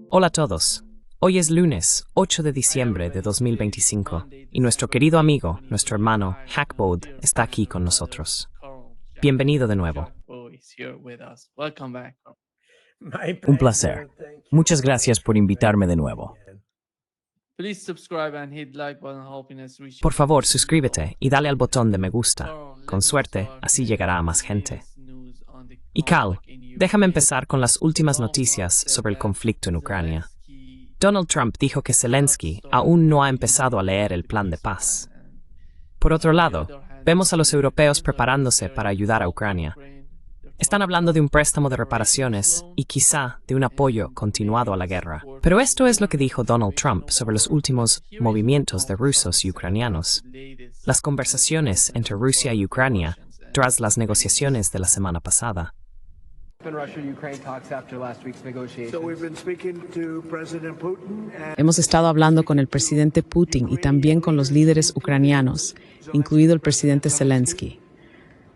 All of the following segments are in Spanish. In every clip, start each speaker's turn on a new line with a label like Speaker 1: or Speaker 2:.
Speaker 1: Hola a todos. Hoy es lunes 8 de diciembre de 2025 y nuestro querido amigo, nuestro hermano Hackbode está aquí con nosotros. Bienvenido de nuevo.
Speaker 2: Un placer. Muchas gracias por invitarme de nuevo.
Speaker 1: Por favor, suscríbete y dale al botón de me gusta. Con suerte, así llegará a más gente. Y Cal, déjame empezar con las últimas noticias sobre el conflicto en Ucrania. Donald Trump dijo que Zelensky aún no ha empezado a leer el plan de paz. Por otro lado, vemos a los europeos preparándose para ayudar a Ucrania. Están hablando de un préstamo de reparaciones y quizá de un apoyo continuado a la guerra. Pero esto es lo que dijo Donald Trump sobre los últimos movimientos de rusos y ucranianos. Las conversaciones entre Rusia y Ucrania tras las negociaciones de la semana pasada.
Speaker 3: Hemos estado hablando con el presidente Putin y también con los líderes ucranianos, incluido el presidente Zelensky.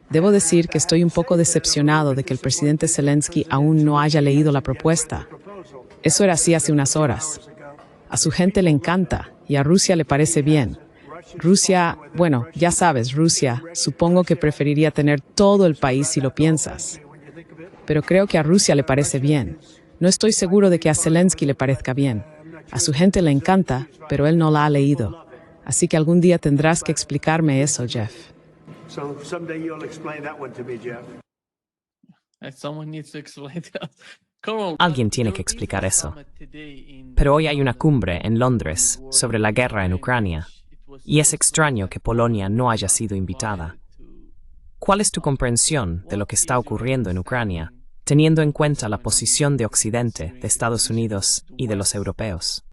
Speaker 3: Debo decir que estoy un poco decepcionado de que el presidente Zelensky aún no haya leído la propuesta. Eso era así hace unas horas. A su gente le encanta y a Rusia le parece bien. Rusia, bueno, ya sabes, Rusia, supongo que preferiría tener todo el país si lo piensas. Pero creo que a Rusia le parece bien. No estoy seguro de que a Zelensky le parezca bien. A su gente le encanta, pero él no la ha leído. Así que algún día tendrás que explicarme eso, Jeff.
Speaker 1: Alguien tiene que explicar eso. Pero hoy hay una cumbre en Londres sobre la guerra en Ucrania, y es extraño que Polonia no haya sido invitada. ¿Cuál es tu comprensión de lo que está ocurriendo en Ucrania, teniendo en cuenta la posición de Occidente, de Estados Unidos y de los europeos?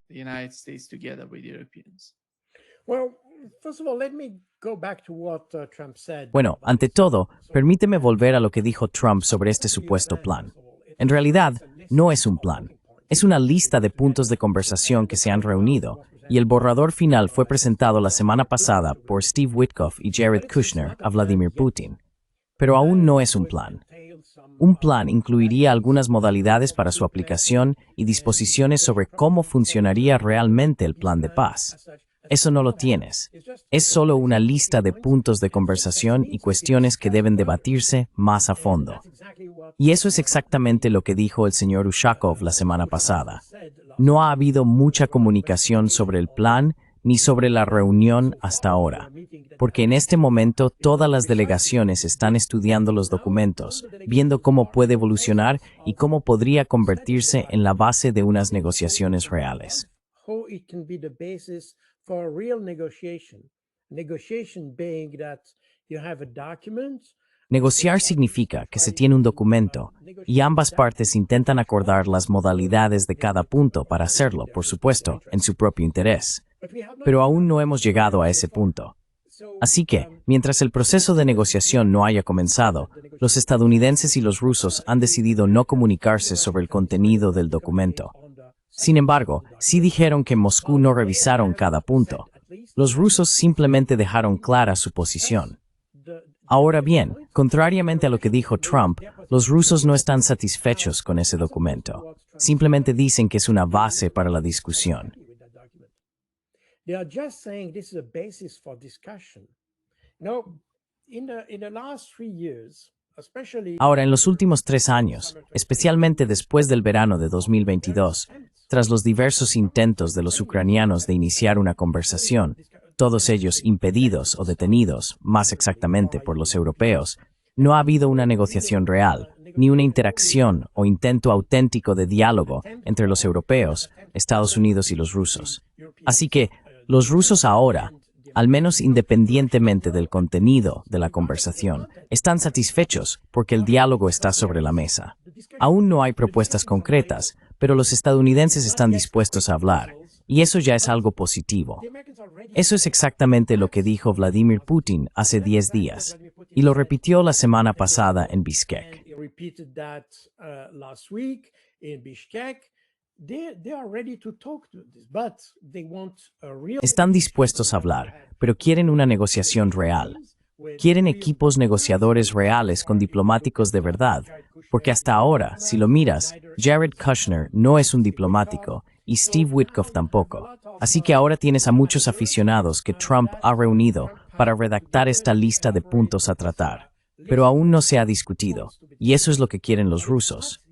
Speaker 2: Bueno, ante todo, permíteme volver a lo que dijo Trump sobre este supuesto plan. En realidad, no es un plan. Es una lista de puntos de conversación que se han reunido, y el borrador final fue presentado la semana pasada por Steve Witkoff y Jared Kushner a Vladimir Putin. Pero aún no es un plan. Un plan incluiría algunas modalidades para su aplicación y disposiciones sobre cómo funcionaría realmente el plan de paz. Eso no lo tienes. Es solo una lista de puntos de conversación y cuestiones que deben debatirse más a fondo. Y eso es exactamente lo que dijo el señor Ushakov la semana pasada. No ha habido mucha comunicación sobre el plan ni sobre la reunión hasta ahora, porque en este momento todas las delegaciones están estudiando los documentos, viendo cómo puede evolucionar y cómo podría convertirse en la base de unas negociaciones reales. Negociar significa que se tiene un documento y ambas partes intentan acordar las modalidades de cada punto para hacerlo, por supuesto, en su propio interés. Pero aún no hemos llegado a ese punto. Así que, mientras el proceso de negociación no haya comenzado, los estadounidenses y los rusos han decidido no comunicarse sobre el contenido del documento. Sin embargo, sí dijeron que en Moscú no revisaron cada punto. Los rusos simplemente dejaron clara su posición. Ahora bien, contrariamente a lo que dijo Trump, los rusos no están satisfechos con ese documento. Simplemente dicen que es una base para la discusión. Ahora, en los últimos 3 años, especialmente después del verano de 2022, tras los diversos intentos de los ucranianos de iniciar una conversación, todos ellos impedidos o detenidos, más exactamente por los europeos, no ha habido una negociación real, ni una interacción o intento auténtico de diálogo entre los europeos, Estados Unidos y los rusos. Así que, los rusos ahora, al menos independientemente del contenido de la conversación, están satisfechos porque el diálogo está sobre la mesa. Aún no hay propuestas concretas, pero los estadounidenses están dispuestos a hablar, y eso ya es algo positivo. Eso es exactamente lo que dijo Vladimir Putin hace 10 días, y lo repitió la semana pasada en Bishkek. Están dispuestos a hablar, pero quieren una negociación real. Quieren equipos negociadores reales con diplomáticos de verdad, porque hasta ahora, si lo miras, Jared Kushner no es un diplomático y Steve Witkoff tampoco. Así que ahora tienes a muchos aficionados que Trump ha reunido para redactar esta lista de puntos a tratar. Pero aún no se ha discutido, y eso es lo que quieren los rusos.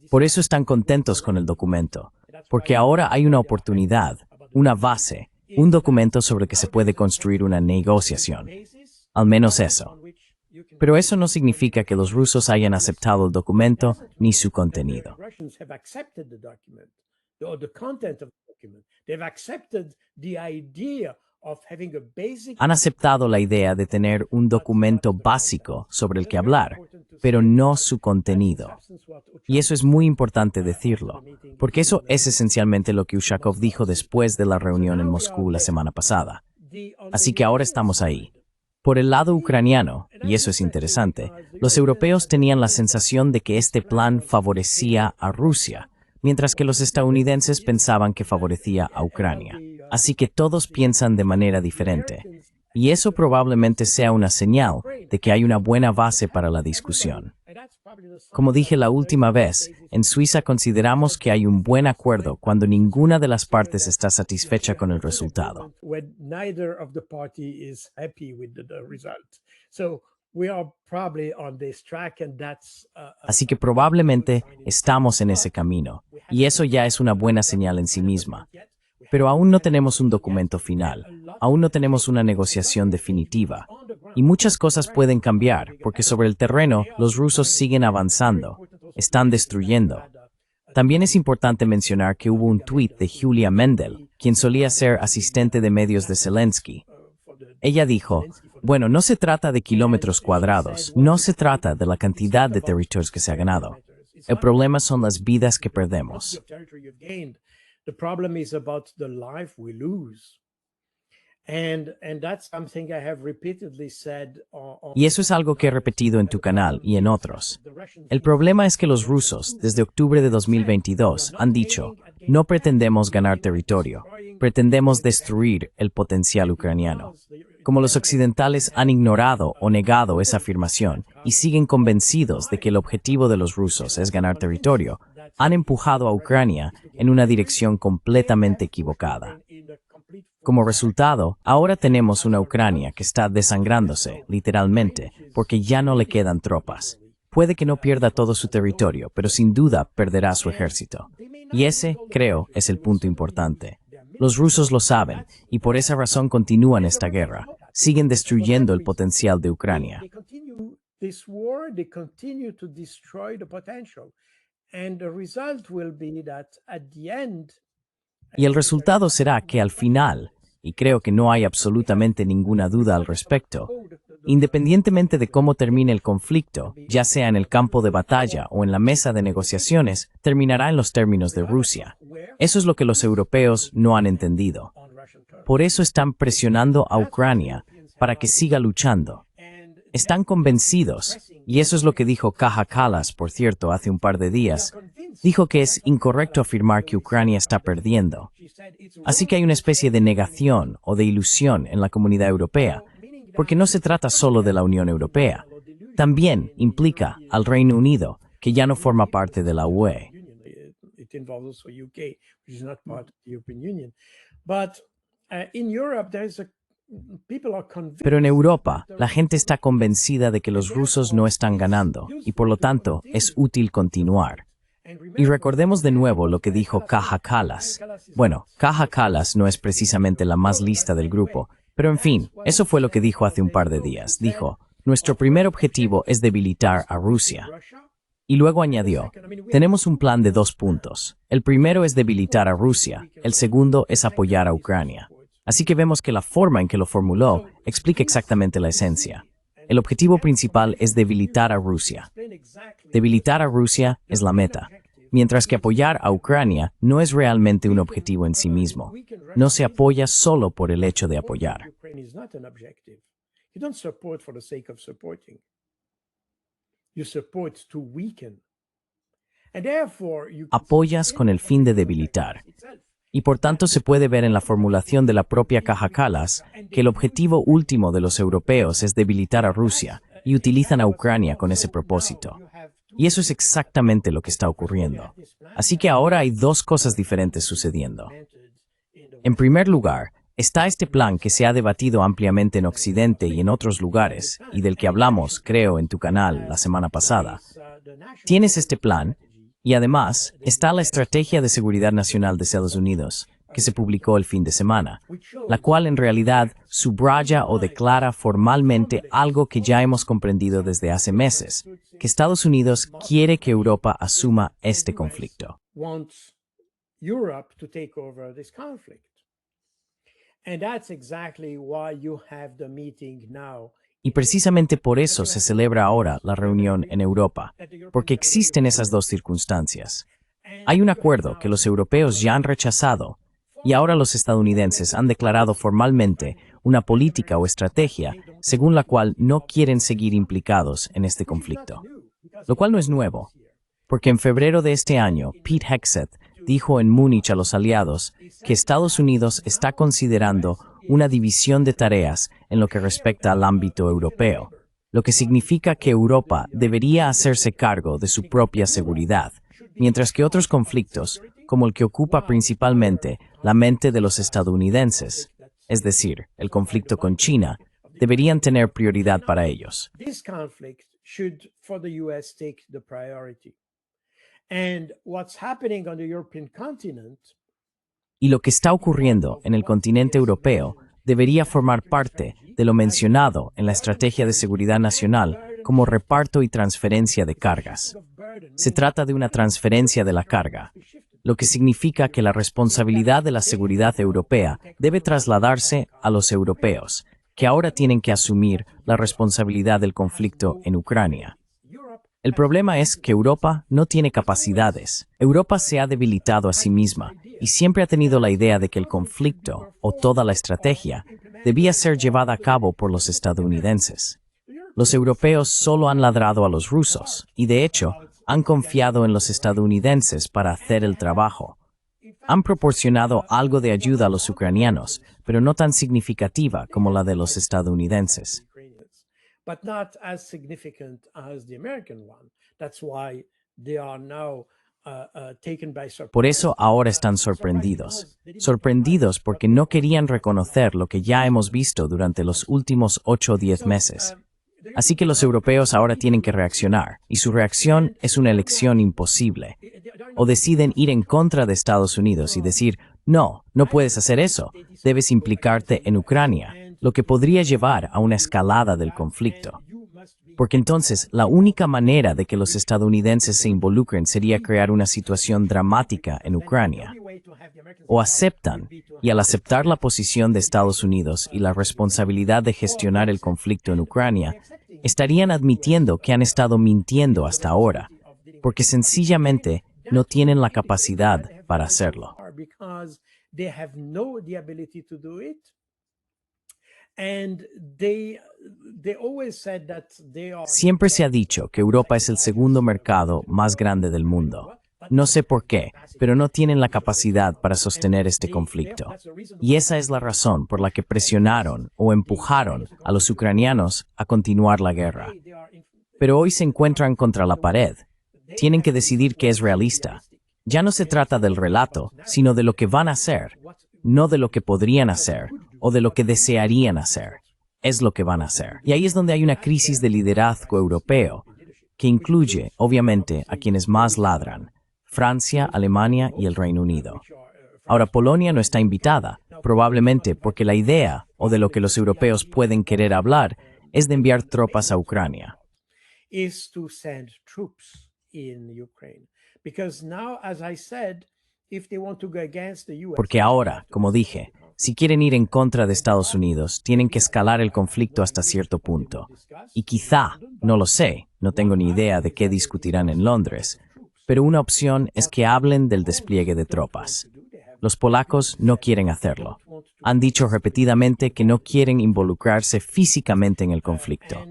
Speaker 2: Por eso están contentos con el documento, porque ahora hay una oportunidad, una base, un documento sobre el que se puede construir una negociación. Al menos eso. Pero eso no significa que los rusos hayan aceptado el documento ni su contenido. Han aceptado la idea de tener un documento básico sobre el que hablar, pero no su contenido. Y eso es muy importante decirlo, porque eso es esencialmente lo que Ushakov dijo después de la reunión en Moscú la semana pasada. Así que ahora estamos ahí. Por el lado ucraniano, y eso es interesante, los europeos tenían la sensación de que este plan favorecía a Rusia, mientras que los estadounidenses pensaban que favorecía a Ucrania. Así que todos piensan de manera diferente, y eso probablemente sea una señal de que hay una buena base para la discusión. Como dije la última vez, en Suiza consideramos que hay un buen acuerdo cuando ninguna de las partes está satisfecha con el resultado. Así que probablemente estamos en ese camino, y eso ya es una buena señal en sí misma. Pero aún no tenemos un documento final, aún no tenemos una negociación definitiva, y muchas cosas pueden cambiar, porque sobre el terreno los rusos siguen avanzando, están destruyendo. También es importante mencionar que hubo un tuit de Julia Mendel, quien solía ser asistente de medios de Zelensky. Ella dijo, bueno, no se trata de kilómetros cuadrados, no se trata de la cantidad de territorios que se ha ganado. El problema son las vidas que perdemos.
Speaker 4: The problem is about the life we lose. And that's something I have repeatedly said.
Speaker 2: Y eso es algo que he repetido en tu canal y en otros. El problema es que los rusos, desde octubre de 2022, han dicho, no pretendemos ganar territorio, pretendemos destruir el potencial ucraniano. Como los occidentales han ignorado o negado esa afirmación y siguen convencidos de que el objetivo de los rusos es ganar territorio, han empujado a Ucrania en una dirección completamente equivocada. Como resultado, ahora tenemos una Ucrania que está desangrándose, literalmente, porque ya no le quedan tropas. Puede que no pierda todo su territorio, pero sin duda perderá su ejército. Y ese, creo, es el punto importante. Los rusos lo saben, y por esa razón continúan esta guerra. Siguen destruyendo el potencial de Ucrania. Y el resultado será que al final, y creo que no hay absolutamente ninguna duda al respecto, independientemente de cómo termine el conflicto, ya sea en el campo de batalla o en la mesa de negociaciones, terminará en los términos de Rusia. Eso es lo que los europeos no han entendido. Por eso están presionando a Ucrania para que siga luchando. Están convencidos, y eso es lo que dijo Kaja Kallas, por cierto, hace un par de días. Dijo que es incorrecto afirmar que Ucrania está perdiendo. Así que hay una especie de negación o de ilusión en la comunidad europea, porque no se trata solo de la Unión Europea. También implica al Reino Unido, que ya no forma parte de la UE. Pero en Europa, la gente está convencida de que los rusos no están ganando, y por lo tanto, es útil continuar. Y recordemos de nuevo lo que dijo Kaja Kallas. Bueno, Kaja Kallas no es precisamente la más lista del grupo, pero en fin, eso fue lo que dijo hace un par de días. Dijo, nuestro primer objetivo es debilitar a Rusia. Y luego añadió, tenemos un plan de 2 puntos. El primero es debilitar a Rusia, el segundo es apoyar a Ucrania. Así que vemos que la forma en que lo formuló explica exactamente la esencia. El objetivo principal es debilitar a Rusia. Debilitar a Rusia es la meta, mientras que apoyar a Ucrania no es realmente un objetivo en sí mismo. No se apoya solo por el hecho de apoyar. Apoyas con el fin de debilitar. Y por tanto se puede ver en la formulación de la propia Kaja Kallas que el objetivo último de los europeos es debilitar a Rusia y utilizan a Ucrania con ese propósito. Y eso es exactamente lo que está ocurriendo. Así que ahora hay dos cosas diferentes sucediendo. En primer lugar, está este plan que se ha debatido ampliamente en Occidente y en otros lugares, y del que hablamos, creo, en tu canal la semana pasada. Tienes este plan, y además está la Estrategia de Seguridad Nacional de Estados Unidos, que se publicó el fin de semana, la cual en realidad subraya o declara formalmente algo que ya hemos comprendido desde hace meses, que Estados Unidos quiere que Europa asuma este conflicto. Y precisamente por eso se celebra ahora la reunión en Europa, porque existen esas dos circunstancias. Hay un acuerdo que los europeos ya han rechazado, y ahora los estadounidenses han declarado formalmente una política o estrategia según la cual no quieren seguir implicados en este conflicto. Lo cual no es nuevo, porque en febrero de este año, Pete Hegseth dijo en Múnich a los aliados que Estados Unidos está considerando una división de tareas en lo que respecta al ámbito europeo, lo que significa que Europa debería hacerse cargo de su propia seguridad, mientras que otros conflictos, como el que ocupa principalmente la mente de los estadounidenses, es decir, el conflicto con China, deberían tener prioridad para ellos. Y lo que está ocurriendo en el continente europeo debería formar parte de lo mencionado en la Estrategia de Seguridad Nacional como reparto y transferencia de cargas. Se trata de una transferencia de la carga, lo que significa que la responsabilidad de la seguridad europea debe trasladarse a los europeos, que ahora tienen que asumir la responsabilidad del conflicto en Ucrania. El problema es que Europa no tiene capacidades. Europa se ha debilitado a sí misma y siempre ha tenido la idea de que el conflicto, o toda la estrategia, debía ser llevada a cabo por los estadounidenses. Los europeos solo han ladrado a los rusos y, de hecho, han confiado en los estadounidenses para hacer el trabajo. Han proporcionado algo de ayuda a los ucranianos, pero no tan significativa como la de los estadounidenses. Por eso ahora están sorprendidos. Sorprendidos porque no querían reconocer lo que ya hemos visto durante los últimos 8 o 10 meses. Así que los europeos ahora tienen que reaccionar, y su reacción es una elección imposible. O deciden ir en contra de Estados Unidos y decir, no, no puedes hacer eso, debes implicarte en Ucrania, lo que podría llevar a una escalada del conflicto. Porque entonces la única manera de que los estadounidenses se involucren sería crear una situación dramática en Ucrania. O aceptan, y al aceptar la posición de Estados Unidos y la responsabilidad de gestionar el conflicto en Ucrania, estarían admitiendo que han estado mintiendo hasta ahora, porque sencillamente no tienen la capacidad para hacerlo. Siempre se ha dicho que Europa es el segundo mercado más grande del mundo. No sé por qué, pero no tienen la capacidad para sostener este conflicto. Y esa es la razón por la que presionaron o empujaron a los ucranianos a continuar la guerra. Pero hoy se encuentran contra la pared. Tienen que decidir qué es realista. Ya no se trata del relato, sino de lo que van a hacer, no de lo que podrían hacer o de lo que desearían hacer. Es lo que van a hacer. Y ahí es donde hay una crisis de liderazgo europeo, que incluye, obviamente, a quienes más ladran: Francia, Alemania y el Reino Unido. Ahora, Polonia no está invitada, probablemente porque la idea, o de lo que los europeos pueden querer hablar, es de enviar tropas a Ucrania. Porque ahora, como dije, si quieren ir en contra de Estados Unidos, tienen que escalar el conflicto hasta cierto punto. Y quizá, no lo sé, no tengo ni idea de qué discutirán en Londres, pero una opción es que hablen del despliegue de tropas. Los polacos no quieren hacerlo. Han dicho repetidamente que no quieren involucrarse físicamente en el conflicto.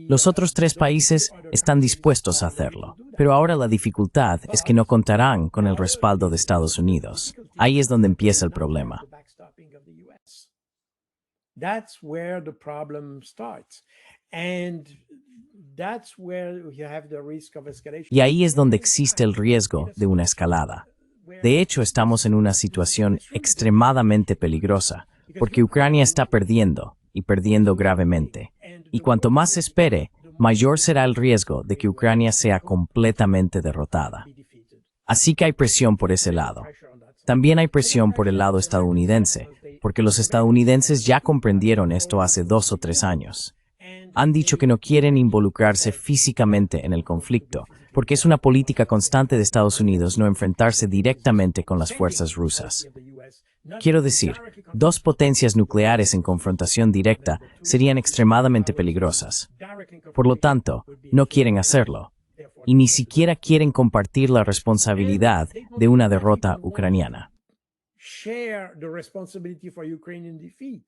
Speaker 2: Los otros 3 países están dispuestos a hacerlo, pero ahora la dificultad es que no contarán con el respaldo de Estados Unidos. Ahí es donde empieza el problema.
Speaker 4: That's where the problem starts. And that's where you have the risk of escalation.
Speaker 2: Y ahí es donde existe el riesgo de una escalada. De hecho, estamos en una situación extremadamente peligrosa, porque Ucrania está perdiendo, y perdiendo gravemente. Y cuanto más se espere, mayor será el riesgo de que Ucrania sea completamente derrotada. Así que hay presión por ese lado. También hay presión por el lado estadounidense, porque los estadounidenses ya comprendieron esto hace 2 o 3 años. Han dicho que no quieren involucrarse físicamente en el conflicto, porque es una política constante de Estados Unidos no enfrentarse directamente con las fuerzas rusas. Quiero decir, 2 potencias nucleares en confrontación directa serían extremadamente peligrosas. Por lo tanto, no quieren hacerlo, y ni siquiera quieren compartir la responsabilidad de una derrota ucraniana.
Speaker 4: Share the responsibility for Ukrainian defeat.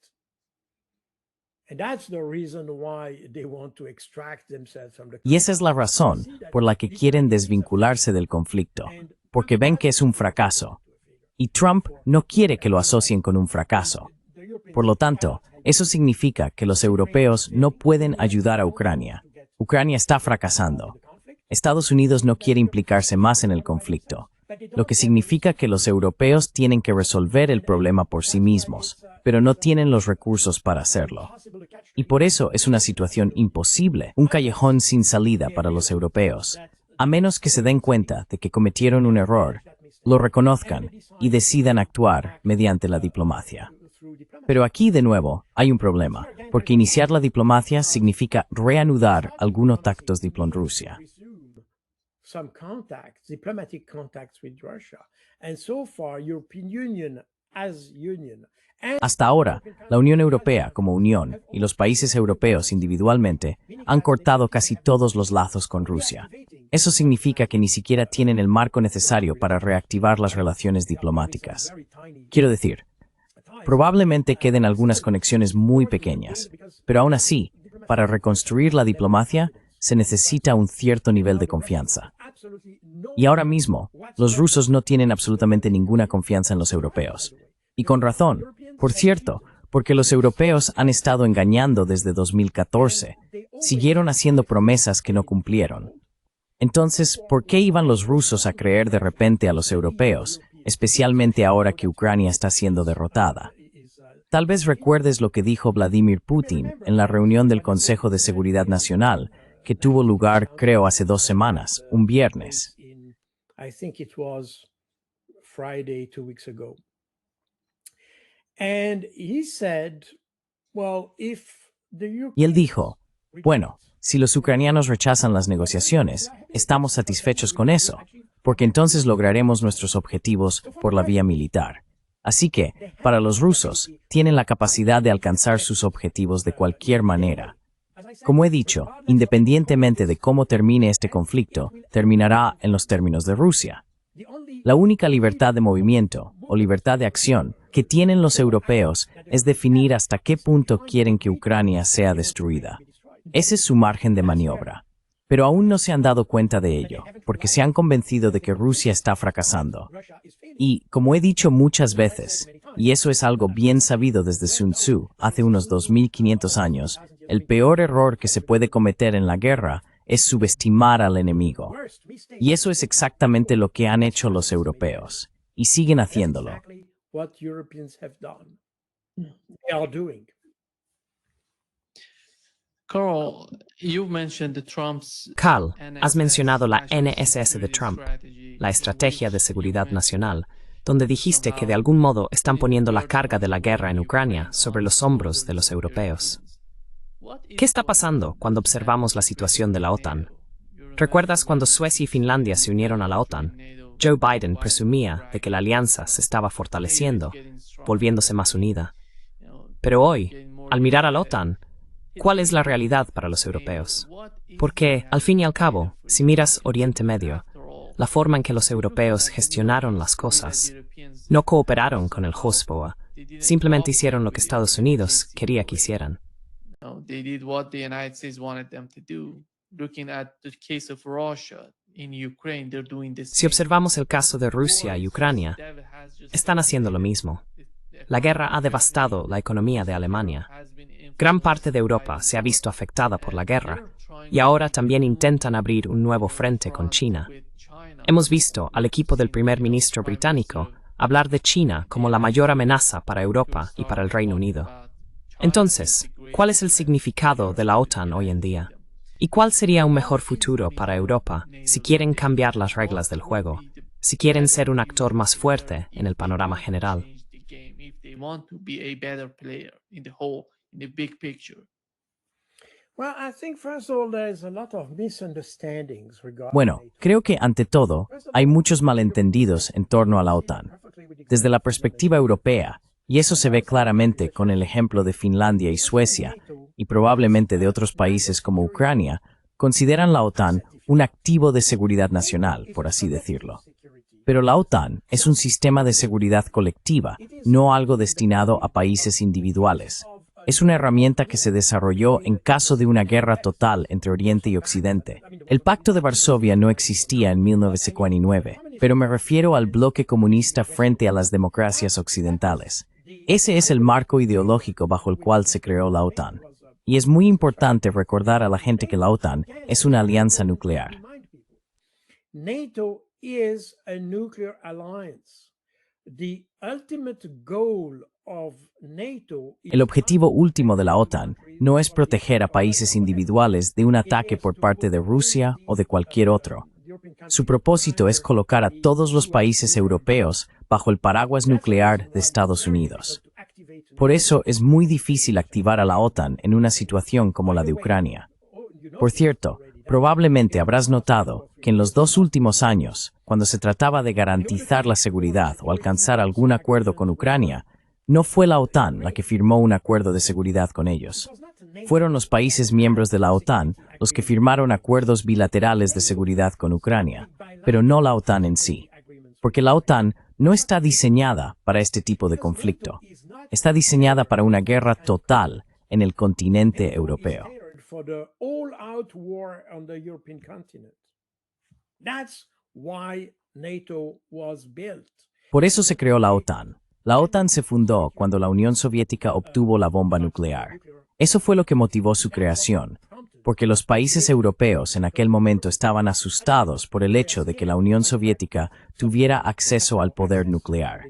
Speaker 4: And that's the reason why they want to extract themselves from the
Speaker 2: Y esa es la razón por la que quieren desvincularse del conflicto, porque ven que es un fracaso. Y Trump no quiere que lo asocien con un fracaso. Por lo tanto, eso significa que los europeos no pueden ayudar a Ucrania. Ucrania está fracasando. Estados Unidos no quiere implicarse más en el conflicto, lo que significa que los europeos tienen que resolver el problema por sí mismos, pero no tienen los recursos para hacerlo. Y por eso es una situación imposible, un callejón sin salida para los europeos, a menos que se den cuenta de que cometieron un error, lo reconozcan y decidan actuar mediante la diplomacia. Pero aquí, de nuevo, hay un problema, porque iniciar la diplomacia significa reanudar algunos tactos con Rusia.
Speaker 4: Some contacts, diplomatic contacts with Russia. And so far, European Union as union.
Speaker 2: Hasta ahora, la Unión Europea como unión y los países europeos individualmente han cortado casi todos los lazos con Rusia. Eso significa que ni siquiera tienen el marco necesario para reactivar las relaciones diplomáticas. Quiero decir, probablemente queden algunas conexiones muy pequeñas, pero aún así, para reconstruir la diplomacia, se necesita un cierto nivel de confianza. Y ahora mismo, los rusos no tienen absolutamente ninguna confianza en los europeos. Y con razón, por cierto, porque los europeos han estado engañando desde 2014, siguieron haciendo promesas que no cumplieron. Entonces, ¿por qué iban los rusos a creer de repente a los europeos, especialmente ahora que Ucrania está siendo derrotada? Tal vez recuerdes lo que dijo Vladimir Putin en la reunión del Consejo de Seguridad Nacional, que tuvo lugar, creo, hace 2 semanas, un viernes.
Speaker 4: I think it was Friday 2 weeks ago. And he said, well, if the
Speaker 2: Y él dijo, bueno, si los ucranianos rechazan las negociaciones, estamos satisfechos con eso, porque entonces lograremos nuestros objetivos por la vía militar. Así que, para los rusos, tienen la capacidad de alcanzar sus objetivos de cualquier manera. Como he dicho, independientemente de cómo termine este conflicto, terminará en los términos de Rusia. La única libertad de movimiento, o libertad de acción, que tienen los europeos es definir hasta qué punto quieren que Ucrania sea destruida. Ese es su margen de maniobra. Pero aún no se han dado cuenta de ello, porque se han convencido de que Rusia está fracasando. Y, como he dicho muchas veces, y eso es algo bien sabido desde Sun Tzu, hace unos 2500 años, el peor error que se puede cometer en la guerra es subestimar al enemigo. Y eso es exactamente lo que han hecho los europeos, y siguen haciéndolo.
Speaker 1: Carl, has mencionado la NSS de Trump, la Estrategia de Seguridad Nacional, donde dijiste que de algún modo están poniendo la carga de la guerra en Ucrania sobre los hombros de los europeos. ¿Qué está pasando cuando observamos la situación de la OTAN? ¿Recuerdas cuando Suecia y Finlandia se unieron a la OTAN? Joe Biden presumía de que la alianza se estaba fortaleciendo, volviéndose más unida. Pero hoy, al mirar a la OTAN, ¿cuál es la realidad para los europeos? Porque, al fin y al cabo, si miras Oriente Medio, la forma en que los europeos gestionaron las cosas, no cooperaron con el Hezbollah, simplemente hicieron lo que Estados Unidos quería que hicieran.
Speaker 5: No, they did what the United States wanted them to do. Looking at the case of Russia in Ukraine, they're doing the
Speaker 1: Si
Speaker 5: same.
Speaker 1: observamos el caso de Rusia y Ucrania, están haciendo lo mismo. La guerra ha devastado la economía de Alemania. Gran parte de Europa se ha visto afectada por la guerra y ahora también intentan abrir un nuevo frente con China. Hemos visto al equipo del primer ministro británico hablar de China como la mayor amenaza para Europa y para el Reino Unido. Entonces, ¿cuál es el significado de la OTAN hoy en día? ¿Y cuál sería un mejor futuro para Europa si quieren cambiar las reglas del juego, si quieren ser un actor más fuerte en el panorama general?
Speaker 2: Bueno, creo que ante todo, hay muchos malentendidos en torno a la OTAN. Desde la perspectiva europea, y eso se ve claramente con el ejemplo de Finlandia y Suecia, y probablemente de otros países como Ucrania, consideran la OTAN un activo de seguridad nacional, por así decirlo. Pero la OTAN es un sistema de seguridad colectiva, no algo destinado a países individuales. Es una herramienta que se desarrolló en caso de una guerra total entre Oriente y Occidente. El Pacto de Varsovia no existía en 1949, pero me refiero al bloque comunista frente a las democracias occidentales. Ese es el marco ideológico bajo el cual se creó la OTAN. Y es muy importante recordar a la gente que la OTAN es una alianza nuclear.
Speaker 4: NATO is a nuclear alliance. The ultimate goal of NATO is
Speaker 2: El objetivo último de la OTAN no es proteger a países individuales de un ataque por parte de Rusia o de cualquier otro. Su propósito es colocar a todos los países europeos bajo el paraguas nuclear de Estados Unidos. Por eso es muy difícil activar a la OTAN en una situación como la de Ucrania. Por cierto, probablemente habrás notado que en los 2 últimos años, cuando se trataba de garantizar la seguridad o alcanzar algún acuerdo con Ucrania, no fue la OTAN la que firmó un acuerdo de seguridad con ellos. Fueron los países miembros de la OTAN los que firmaron acuerdos bilaterales de seguridad con Ucrania, pero no la OTAN en sí, porque la OTAN no está diseñada para este tipo de conflicto. Está diseñada para una guerra total en el continente europeo.
Speaker 4: for the all-out war on the European continent. That's why NATO was built.
Speaker 2: Por eso se creó la OTAN. La OTAN se fundó cuando la Unión Soviética obtuvo la bomba nuclear. Eso fue lo que motivó su creación, porque los países europeos en aquel momento estaban asustados por el hecho de que la Unión Soviética tuviera acceso al poder nuclear.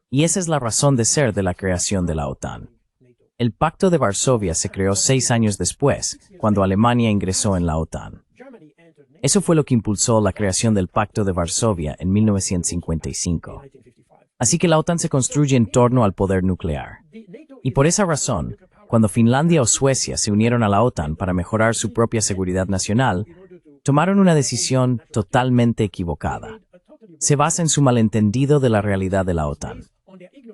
Speaker 2: Y esa es la razón de ser de la creación de la OTAN. El Pacto de Varsovia se creó 6 años después, cuando Alemania ingresó en la OTAN. Eso fue lo que impulsó la creación del Pacto de Varsovia en 1955. Así que la OTAN se construye en torno al poder nuclear. Y por esa razón, cuando Finlandia o Suecia se unieron a la OTAN para mejorar su propia seguridad nacional, tomaron una decisión totalmente equivocada. Se basa en su malentendido de la realidad de la OTAN.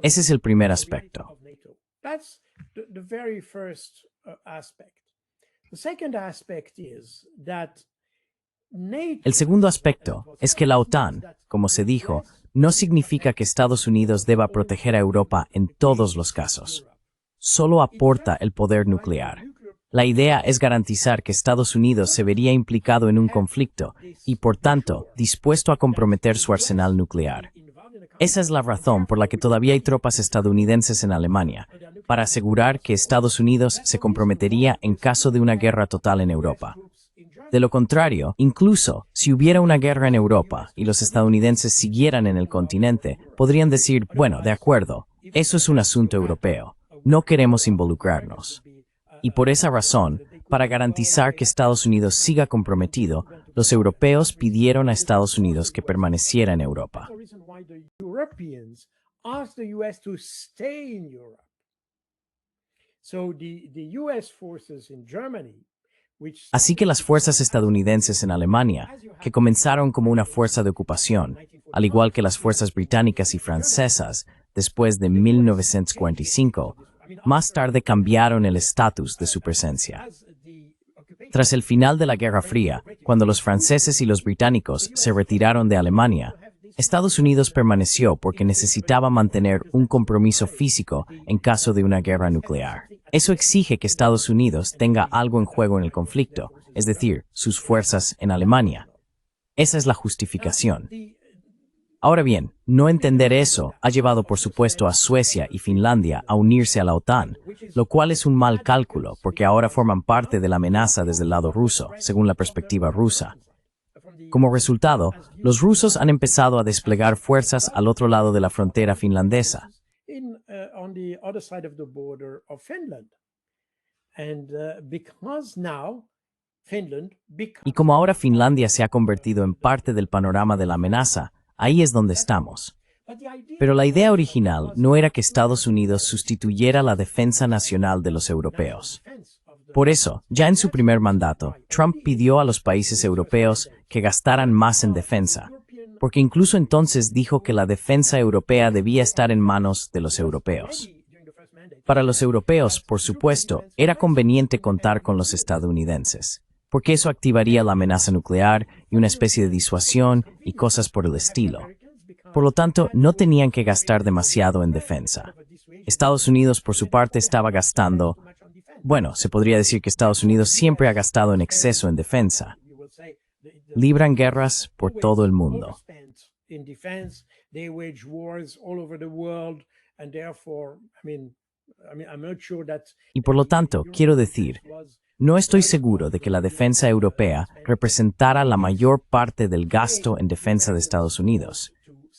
Speaker 2: Ese es el primer aspecto.
Speaker 4: That's the very first aspect. The second aspect is that NATO
Speaker 2: El segundo aspecto es que la OTAN, como se dijo, no significa que Estados Unidos deba proteger a Europa en todos los casos. Solo aporta el poder nuclear. La idea es garantizar que Estados Unidos se vería implicado en un conflicto y, por tanto, dispuesto a comprometer su arsenal nuclear. Esa es la razón por la que todavía hay tropas estadounidenses en Alemania, para asegurar que Estados Unidos se comprometería en caso de una guerra total en Europa. De lo contrario, incluso si hubiera una guerra en Europa y los estadounidenses siguieran en el continente, podrían decir, bueno, de acuerdo, eso es un asunto europeo, no queremos involucrarnos. Y por esa razón, para garantizar que Estados Unidos siga comprometido, los europeos pidieron a Estados Unidos que permaneciera en Europa.
Speaker 4: the Europeans asked the US to stay in Europe. So the US forces in Germany, which
Speaker 2: Así que las fuerzas estadounidenses en Alemania, que comenzaron como una fuerza de ocupación, al igual que las fuerzas británicas y francesas, después de 1945, más tarde cambiaron el estatus de su presencia. Tras el final de la Guerra Fría, cuando los franceses y los británicos se retiraron de Alemania, Estados Unidos permaneció porque necesitaba mantener un compromiso físico en caso de una guerra nuclear. Eso exige que Estados Unidos tenga algo en juego en el conflicto, es decir, sus fuerzas en Alemania. Esa es la justificación. Ahora bien, no entender eso ha llevado por supuesto a Suecia y Finlandia a unirse a la OTAN, lo cual es un mal cálculo porque ahora forman parte de la amenaza desde el lado ruso, según la perspectiva rusa. Como resultado, los rusos han empezado a desplegar fuerzas al otro lado de la frontera finlandesa.
Speaker 4: On the other side of the border of Finland. And because now Finland
Speaker 2: Y como ahora Finlandia se ha convertido en parte del panorama de la amenaza, ahí es donde estamos. Pero la idea original no era que Estados Unidos sustituyera la defensa nacional de los europeos. Por eso, ya en su primer mandato, Trump pidió a los países europeos que gastaran más en defensa, porque incluso entonces dijo que la defensa europea debía estar en manos de los europeos. Para los europeos, por supuesto, era conveniente contar con los estadounidenses, porque eso activaría la amenaza nuclear y una especie de disuasión y cosas por el estilo. Por lo tanto, no tenían que gastar demasiado en defensa. Estados Unidos, por su parte, estaba gastando. Bueno, se podría decir que Estados Unidos siempre ha gastado en exceso en defensa. Libran guerras por todo el mundo. Y por lo tanto, quiero decir, no estoy seguro de que la defensa europea representara la mayor parte del gasto en defensa de Estados Unidos.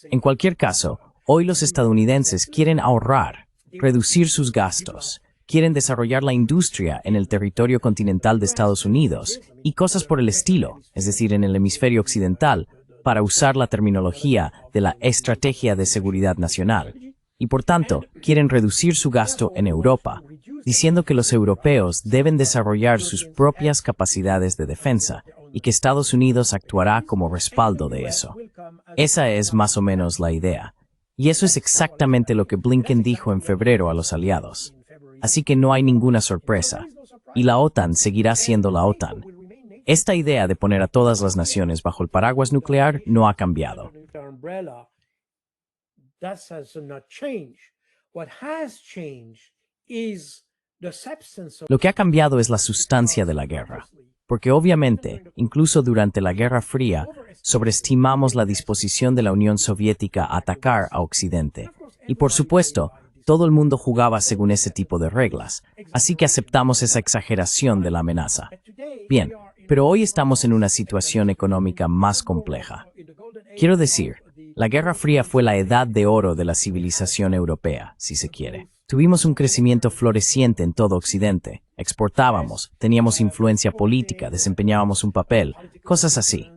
Speaker 2: En cualquier caso, hoy los estadounidenses quieren ahorrar, reducir sus gastos, quieren desarrollar la industria en el territorio continental de Estados Unidos y cosas por el estilo, es decir, en el hemisferio occidental, para usar la terminología de la Estrategia de Seguridad Nacional. Y por tanto, quieren reducir su gasto en Europa, diciendo que los europeos deben desarrollar sus propias capacidades de defensa y que Estados Unidos actuará como respaldo de eso. Esa es más o menos la idea. Y eso es exactamente lo que Blinken dijo en febrero a los aliados. Así que no hay ninguna sorpresa. Y la OTAN seguirá siendo la OTAN. Esta idea de poner a todas las naciones bajo el paraguas nuclear no ha cambiado. Lo que ha cambiado es la sustancia de la guerra, porque obviamente, incluso durante la Guerra Fría, sobreestimamos la disposición de la Unión Soviética a atacar a Occidente. Y por supuesto, todo el mundo jugaba según ese tipo de reglas, así que aceptamos esa exageración de la amenaza. Bien, pero hoy estamos en una situación económica más compleja. Quiero decir, la Guerra Fría fue la edad de oro de la civilización europea, si se quiere. Tuvimos un crecimiento floreciente en todo Occidente. Exportábamos, teníamos influencia política, desempeñábamos un papel, cosas así.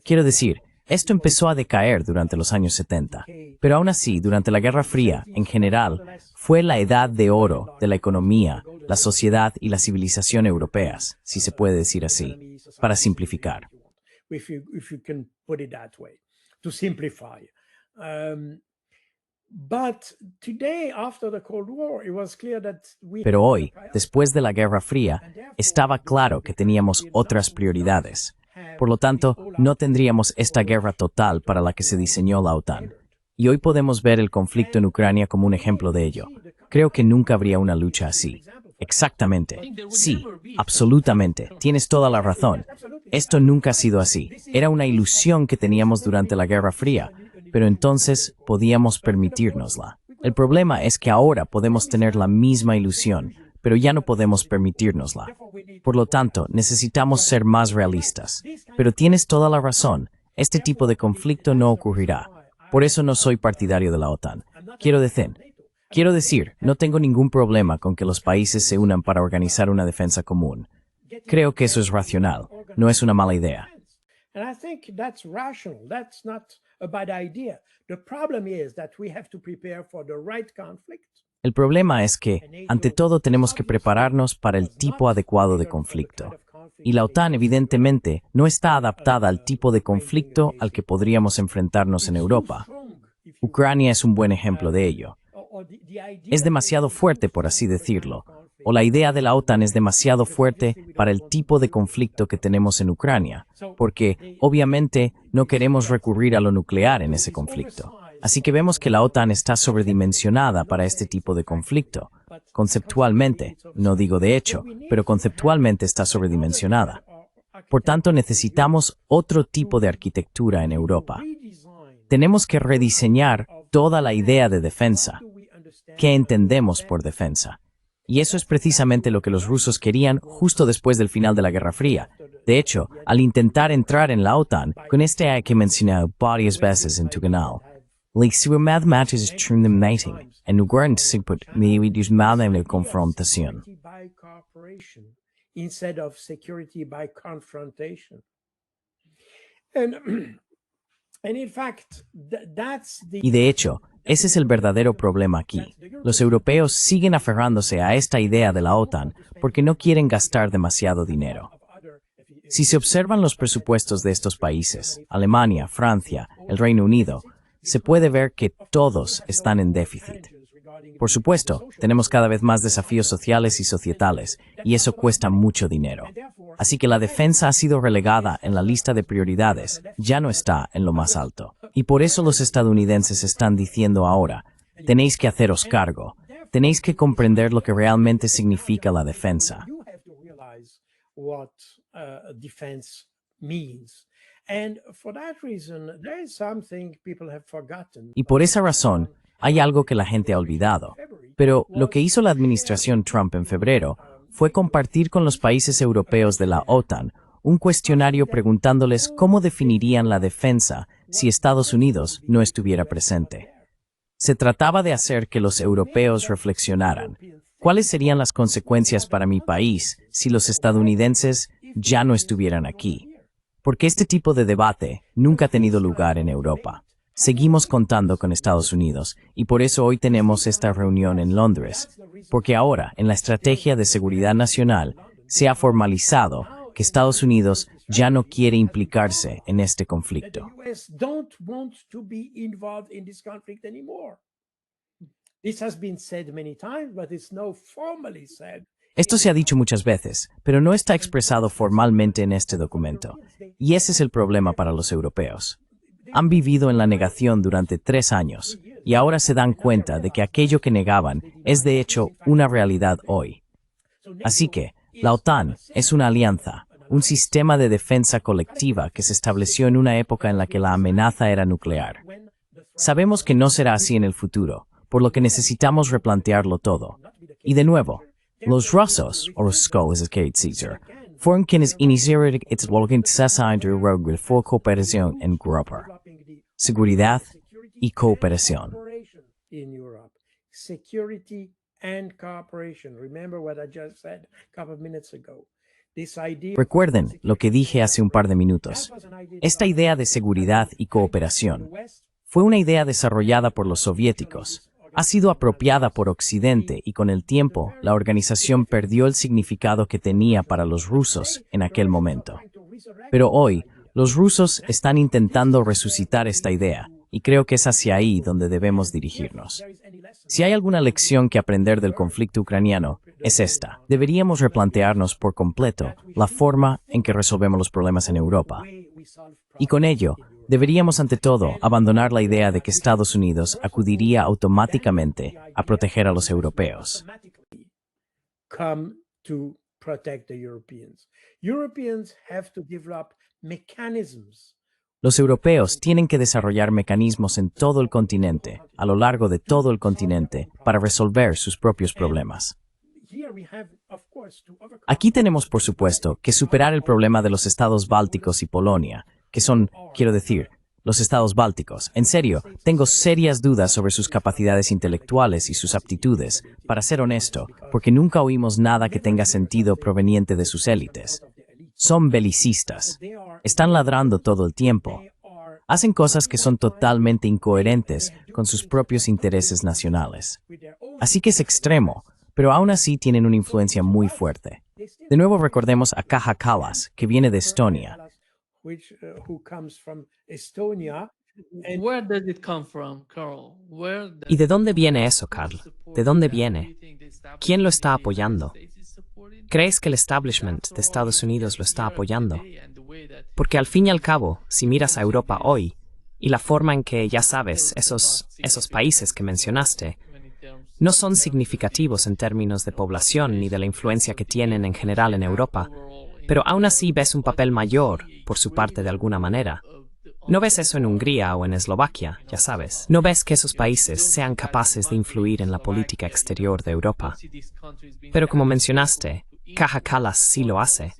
Speaker 2: Quiero decir, esto empezó a decaer durante los años 70, pero aún así, durante la Guerra Fría, en general, fue la edad de oro de la economía, la sociedad y la civilización europeas, si se puede decir así, para simplificar. Pero hoy, después de la Guerra Fría, estaba claro que teníamos otras prioridades. Por lo tanto, no tendríamos esta guerra total para la que se diseñó la OTAN. Y hoy podemos ver el conflicto en Ucrania como un ejemplo de ello. Creo que nunca habría una lucha así. Exactamente. Sí, absolutamente. Tienes toda la razón. Esto nunca ha sido así. Era una ilusión que teníamos durante la Guerra Fría, pero entonces podíamos permitírnosla. El problema es que ahora podemos tener la misma ilusión, pero ya no podemos permitírnosla. Por lo tanto, necesitamos ser más realistas. Pero tienes toda la razón. Este tipo de conflicto no ocurrirá. Por eso no soy partidario de la OTAN. Quiero decir, no tengo ningún problema con que los países se unan para organizar una defensa común. Creo que eso es racional. No es una mala idea. El problema es que, ante todo, tenemos que prepararnos para el tipo adecuado de conflicto. Y la OTAN, evidentemente, no está adaptada al tipo de conflicto al que podríamos enfrentarnos en Europa. Ucrania es un buen ejemplo de ello. Es demasiado fuerte, por así decirlo, o la idea de la OTAN es demasiado fuerte para el tipo de conflicto que tenemos en Ucrania, porque, obviamente, no queremos recurrir a lo nuclear en ese conflicto. Así que vemos que la OTAN está sobredimensionada para este tipo de conflicto, Conceptualmente, no digo de hecho, pero conceptualmente está sobredimensionada. Por tanto, necesitamos otro tipo de arquitectura en Europa. Tenemos que rediseñar toda la idea de defensa. ¿Qué entendemos por defensa? Y eso es precisamente lo que los rusos querían justo después del final de la Guerra Fría. De hecho, al intentar entrar en la OTAN, con este hay que mencionar varias veces en tu canal. Lectura mathematics meeting, en lugar de sigput medios mal en la confrontación.
Speaker 4: Instead of security by confrontation. And in fact, that's the...
Speaker 2: Y de hecho, ese es el verdadero problema aquí. Los europeos siguen aferrándose a esta idea de la OTAN porque no quieren gastar demasiado dinero. Si se observan los presupuestos de estos países, Alemania, Francia, el Reino Unido, se puede ver que todos están en déficit. Por supuesto, tenemos cada vez más desafíos sociales y societales, y eso cuesta mucho dinero. Así que la defensa ha sido relegada en la lista de prioridades, ya no está en lo más alto. Y por eso los estadounidenses están diciendo ahora, tenéis que haceros cargo, tenéis que comprender lo que realmente significa la defensa. Y por esa razón, hay algo que la gente ha olvidado. Pero lo que hizo la administración Trump en febrero fue compartir con los países europeos de la OTAN un cuestionario preguntándoles cómo definirían la defensa si Estados Unidos no estuviera presente. Se trataba de hacer que los europeos reflexionaran. ¿Cuáles serían las consecuencias para mi país si los estadounidenses ya no estuvieran aquí? Porque este tipo de debate nunca ha tenido lugar en Europa. Seguimos contando con Estados Unidos y por eso hoy tenemos esta reunión en Londres, porque ahora en la estrategia de seguridad nacional se ha formalizado que Estados Unidos ya no quiere implicarse en este conflicto. Esto se ha dicho muchas veces, pero no está expresado formalmente en este documento, y ese es el problema para los europeos. Han vivido en la negación durante 3 años y ahora se dan cuenta de que aquello que negaban es de hecho una realidad hoy. Así que, la OTAN es una alianza, un sistema de defensa colectiva que se estableció en una época en la que la amenaza era nuclear. Sabemos que no será así en el futuro, por lo que necesitamos replantearlo todo. Y de nuevo, los rusos, o los Scoles Kate Caesar, fueron quienes iniciaron esta organización de cooperación en Europa. Seguridad y cooperación. Recuerden lo que dije hace un par de minutos. Esta idea de seguridad y cooperación fue una idea desarrollada por los soviéticos. Ha sido apropiada por Occidente y con el tiempo la organización perdió el significado que tenía para los rusos en aquel momento. Pero hoy, los rusos están intentando resucitar esta idea, y creo que es hacia ahí donde debemos dirigirnos. Si hay alguna lección que aprender del conflicto ucraniano, es esta. Deberíamos replantearnos por completo la forma en que resolvemos los problemas en Europa. Y con ello, deberíamos ante todo abandonar la idea de que Estados Unidos acudiría automáticamente a proteger a los europeos. Los europeos tienen que desarrollar mecanismos en todo el continente, a lo largo de todo el continente, para resolver sus propios problemas. Aquí tenemos, por supuesto, que superar el problema de los estados bálticos y Polonia, que son, quiero decir, los estados bálticos. En serio, tengo serias dudas sobre sus capacidades intelectuales y sus aptitudes, para ser honesto, porque nunca oímos nada que tenga sentido proveniente de sus élites. Son belicistas. Están ladrando todo el tiempo. Hacen cosas que son totalmente incoherentes con sus propios intereses nacionales. Así que es extremo, pero aún así tienen una influencia muy fuerte. De nuevo recordemos a Kaja Kallas, que viene de Estonia.
Speaker 1: ¿Y de dónde viene eso, Carl? ¿De dónde viene? ¿Quién lo está apoyando? ¿Crees que el establishment de Estados Unidos lo está apoyando? Porque al fin y al cabo, si miras a Europa hoy, y la forma en que, ya sabes, esos países que mencionaste, no son significativos en términos de población ni de la influencia que tienen en general en Europa, pero aún así ves un papel mayor por su parte de alguna manera. No ves eso en Hungría o en Eslovaquia, ya sabes. No ves que esos países sean capaces de influir en la política exterior de Europa. Pero como mencionaste, Kaja Kallas sí lo hace.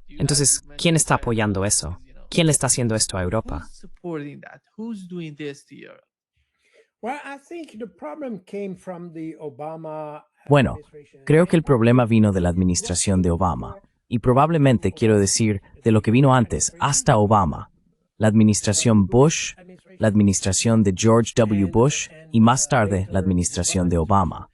Speaker 1: Entonces, ¿quién está apoyando eso? ¿Quién le está haciendo esto a Europa?
Speaker 2: Bueno, creo que el problema vino de la administración de Obama, y probablemente quiero decir de lo que vino antes, hasta Obama. La administración Bush, la administración de George W. Bush y más tarde la administración de Obama.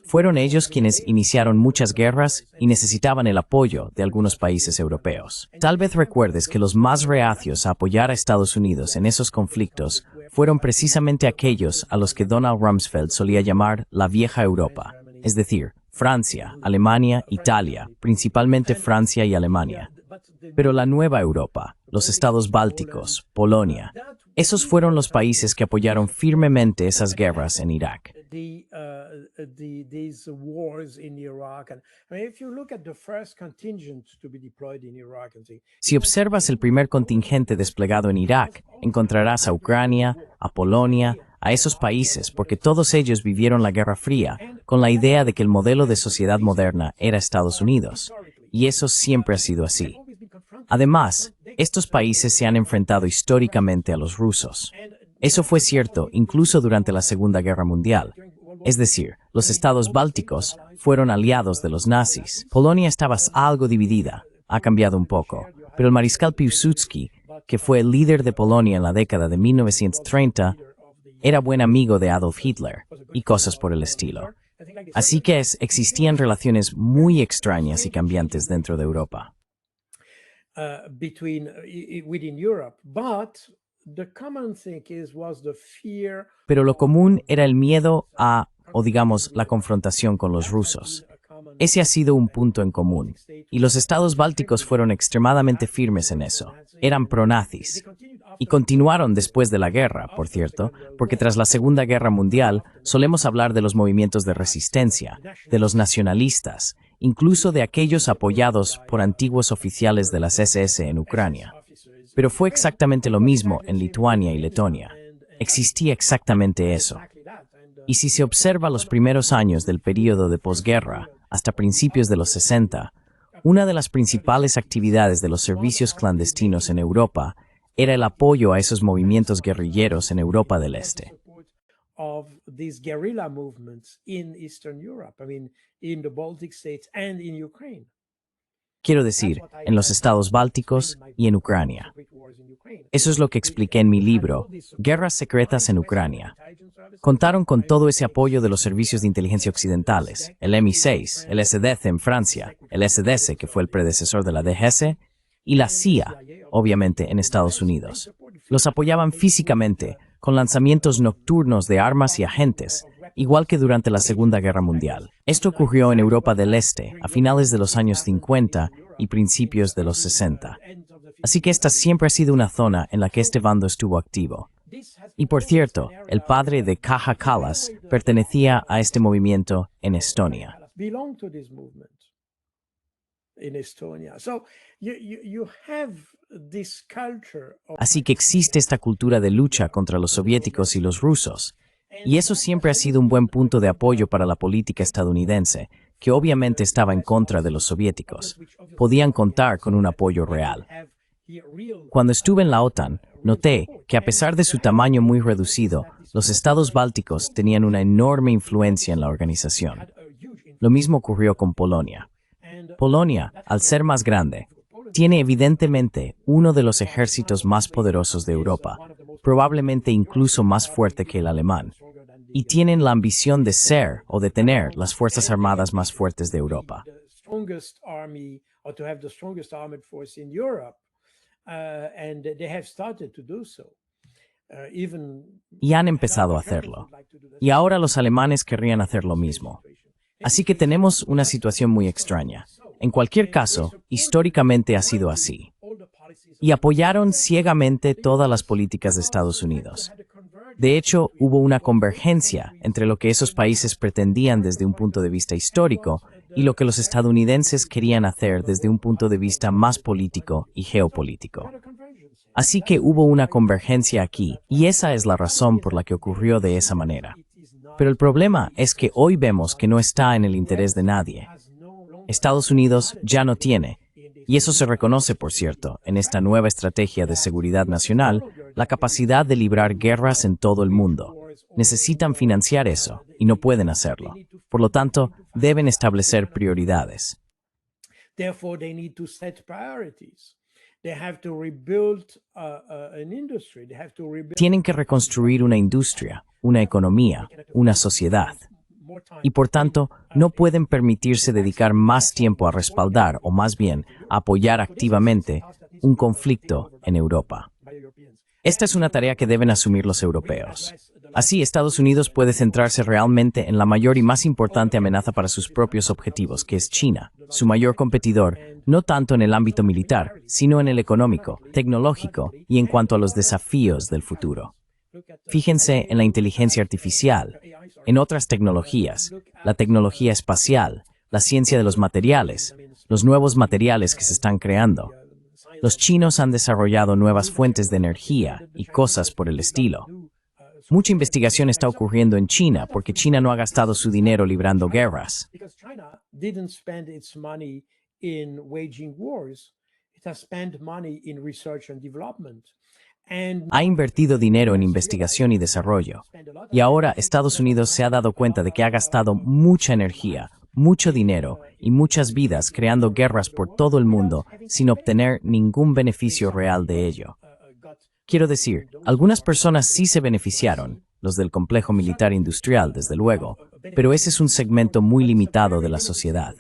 Speaker 2: Fueron ellos quienes iniciaron muchas guerras y necesitaban el apoyo de algunos países europeos. Tal vez recuerdes que los más reacios a apoyar a Estados Unidos en esos conflictos fueron precisamente aquellos a los que Donald Rumsfeld solía llamar la vieja Europa, es decir, Francia, Alemania, Italia, principalmente Francia y Alemania. Pero la nueva Europa, los estados bálticos, Polonia, esos fueron los países que apoyaron firmemente esas guerras en Irak. Si observas el primer contingente desplegado en Irak, encontrarás a Ucrania, a Polonia, a esos países, porque todos ellos vivieron la Guerra Fría con la idea de que el modelo de sociedad moderna era Estados Unidos. Y eso siempre ha sido así. Además, estos países se han enfrentado históricamente a los rusos. Eso fue cierto incluso durante la Segunda Guerra Mundial. Es decir, los estados bálticos fueron aliados de los nazis. Polonia estaba algo dividida, ha cambiado un poco, pero el mariscal Piłsudski, que fue el líder de Polonia en la década de 1930, era buen amigo de Adolf Hitler y cosas por el estilo. Así que existían relaciones muy extrañas y cambiantes dentro de Europa. Pero lo común era el miedo a, o digamos, la confrontación con los rusos. Ese ha sido un punto en común, y los estados bálticos fueron extremadamente firmes en eso. Eran pronazis. Y continuaron después de la guerra, por cierto, porque tras la Segunda Guerra Mundial solemos hablar de los movimientos de resistencia, de los nacionalistas, incluso de aquellos apoyados por antiguos oficiales de las SS en Ucrania. Pero fue exactamente lo mismo en Lituania y Letonia. Existía exactamente eso. Y si se observa los primeros años del período de posguerra, hasta principios de los 60, una de las principales actividades de los servicios clandestinos en Europa era el apoyo a esos movimientos guerrilleros en Europa del Este. Quiero decir, en los estados bálticos y en Ucrania. Eso es lo que expliqué en mi libro, Guerras secretas en Ucrania. Contaron con todo ese apoyo de los servicios de inteligencia occidentales, el MI6, el SDC en Francia, el SDS, que fue el predecesor de la DGS, y la CIA, obviamente, en Estados Unidos. Los apoyaban físicamente, con lanzamientos nocturnos de armas y agentes, igual que durante la Segunda Guerra Mundial. Esto ocurrió en Europa del Este, a finales de los años 50 y principios de los 60. Así que esta siempre ha sido una zona en la que este bando estuvo activo. Y por cierto, el padre de Kaja Kallas pertenecía a este movimiento en Estonia. Así que existe esta cultura de lucha contra los soviéticos y los rusos. Y eso siempre ha sido un buen punto de apoyo para la política estadounidense, que obviamente estaba en contra de los soviéticos. Podían contar con un apoyo real. Cuando estuve en la OTAN, noté que a pesar de su tamaño muy reducido, los estados bálticos tenían una enorme influencia en la organización. Lo mismo ocurrió con Polonia. Polonia, al ser más grande, tiene evidentemente uno de los ejércitos más poderosos de Europa, probablemente incluso más fuerte que el alemán, y tienen la ambición de ser o de tener las fuerzas armadas más fuertes de Europa. Y han empezado a hacerlo. Y ahora los alemanes querrían hacer lo mismo. Así que tenemos una situación muy extraña. En cualquier caso, históricamente ha sido así. Y apoyaron ciegamente todas las políticas de Estados Unidos. De hecho, hubo una convergencia entre lo que esos países pretendían desde un punto de vista histórico y lo que los estadounidenses querían hacer desde un punto de vista más político y geopolítico. Así que hubo una convergencia aquí, y esa es la razón por la que ocurrió de esa manera. Pero el problema es que hoy vemos que no está en el interés de nadie. Estados Unidos ya no tiene, y eso se reconoce, por cierto, en esta nueva estrategia de seguridad nacional, la capacidad de librar guerras en todo el mundo. Necesitan financiar eso, y no pueden hacerlo. Por lo tanto, deben establecer prioridades.
Speaker 4: Therefore, they need to set priorities. They have to rebuild an industry. They have to rebuild.
Speaker 2: Tienen que reconstruir una industria, una economía, una sociedad. Y por tanto, no pueden permitirse dedicar más tiempo a respaldar, o más bien, a apoyar activamente, un conflicto en Europa. Esta es una tarea que deben asumir los europeos. Así, Estados Unidos puede centrarse realmente en la mayor y más importante amenaza para sus propios objetivos, que es China, su mayor competidor, no tanto en el ámbito militar, sino en el económico, tecnológico y en cuanto a los desafíos del futuro. Fíjense en la inteligencia artificial, en otras tecnologías, la tecnología espacial, la ciencia de los materiales, los nuevos materiales que se están creando. Los chinos han desarrollado nuevas fuentes de energía y cosas por el estilo. Mucha investigación está ocurriendo en China porque China no ha gastado su dinero librando guerras.
Speaker 4: China didn't spend its money in waging wars. It has spent money in research and development.
Speaker 2: Ha invertido dinero en investigación y desarrollo. Y ahora Estados Unidos se ha dado cuenta de que ha gastado mucha energía, mucho dinero y muchas vidas creando guerras por todo el mundo sin obtener ningún beneficio real de ello. Quiero decir, algunas personas sí se beneficiaron, los del complejo militar industrial, desde luego, pero ese es un segmento muy limitado de la sociedad.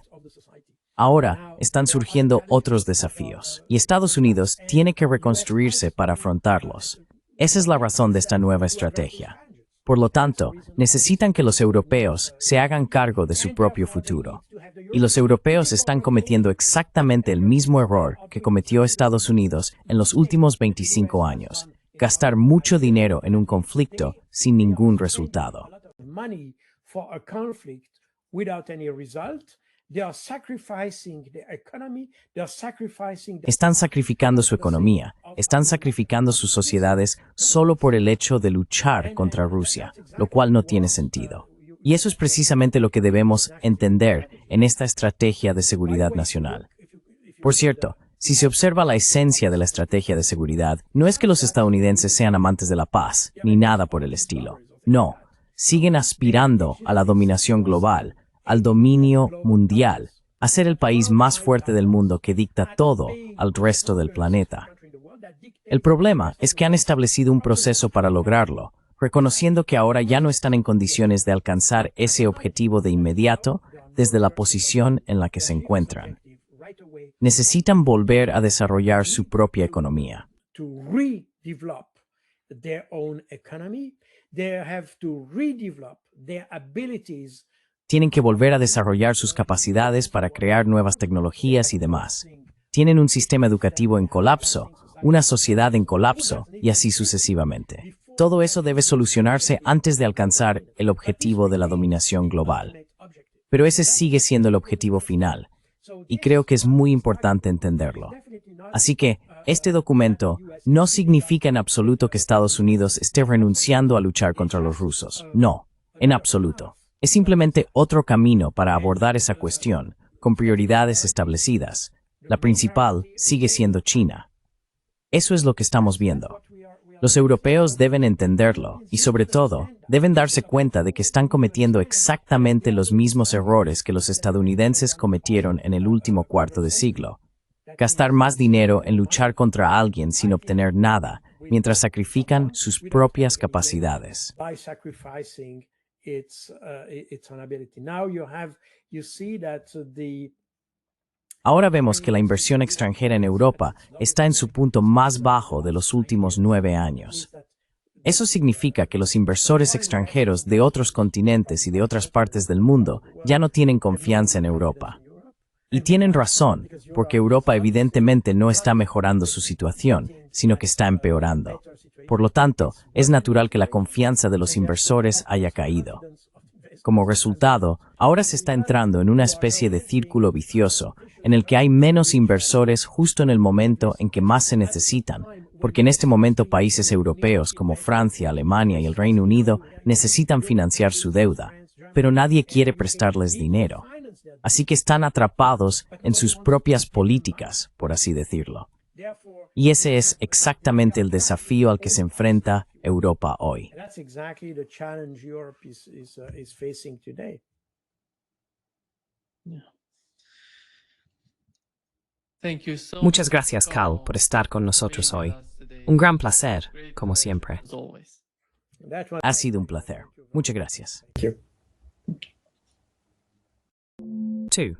Speaker 2: Ahora están surgiendo otros desafíos, y Estados Unidos tiene que reconstruirse para afrontarlos. Esa es la razón de esta nueva estrategia. Por lo tanto, necesitan que los europeos se hagan cargo de su propio futuro. Y los europeos están cometiendo exactamente el mismo error que cometió Estados Unidos en los últimos 25 años, gastar mucho dinero en un conflicto sin ningún resultado. Están sacrificando su economía, están sacrificando sus sociedades solo por el hecho de luchar contra Rusia, lo cual no tiene sentido. Y eso es precisamente lo que debemos entender en esta estrategia de seguridad nacional. Por cierto, si se observa la esencia de la estrategia de seguridad, no es que los estadounidenses sean amantes de la paz, ni nada por el estilo. No, siguen aspirando a la dominación global, al dominio mundial, a ser el país más fuerte del mundo que dicta todo al resto del planeta. El problema es que han establecido un proceso para lograrlo, reconociendo que ahora ya no están en condiciones de alcanzar ese objetivo de inmediato desde la posición en la que se encuentran. Necesitan volver a desarrollar su propia economía. Tienen que volver a desarrollar sus capacidades para crear nuevas tecnologías y demás. Tienen un sistema educativo en colapso, una sociedad en colapso y así sucesivamente. Todo eso debe solucionarse antes de alcanzar el objetivo de la dominación global. Pero ese sigue siendo el objetivo final, y creo que es muy importante entenderlo. Así que, este documento no significa en absoluto que Estados Unidos esté renunciando a luchar contra los rusos. No, en absoluto. Es simplemente otro camino para abordar esa cuestión, con prioridades establecidas. La principal sigue siendo China. Eso es lo que estamos viendo. Los europeos deben entenderlo y, sobre todo, deben darse cuenta de que están cometiendo exactamente los mismos errores que los estadounidenses cometieron en el último cuarto de siglo. Gastar más dinero en luchar contra alguien sin obtener nada, mientras sacrifican sus propias capacidades. Ahora vemos que la inversión extranjera en Europa está en su punto más bajo de los últimos 9 años. Eso significa que los inversores extranjeros de otros continentes y de otras partes del mundo ya no tienen confianza en Europa. Y tienen razón, porque Europa evidentemente no está mejorando su situación, sino que está empeorando. Por lo tanto, es natural que la confianza de los inversores haya caído. Como resultado, ahora se está entrando en una especie de círculo vicioso, en el que hay menos inversores justo en el momento en que más se necesitan, porque en este momento países europeos como Francia, Alemania y el Reino Unido necesitan financiar su deuda, pero nadie quiere prestarles dinero. Así que están atrapados en sus propias políticas, por así decirlo. Y ese es exactamente el desafío al que se enfrenta Europa hoy.
Speaker 4: That's exactly the challenge Europe is facing today.
Speaker 5: Thank you so
Speaker 1: Muchas
Speaker 5: much,
Speaker 1: gracias, Cal, por estar con nosotros hoy. Un gran placer, como siempre.
Speaker 5: as always.
Speaker 4: That was
Speaker 2: Ha sido un placer. Muchas gracias.
Speaker 4: Thank you.
Speaker 1: 2.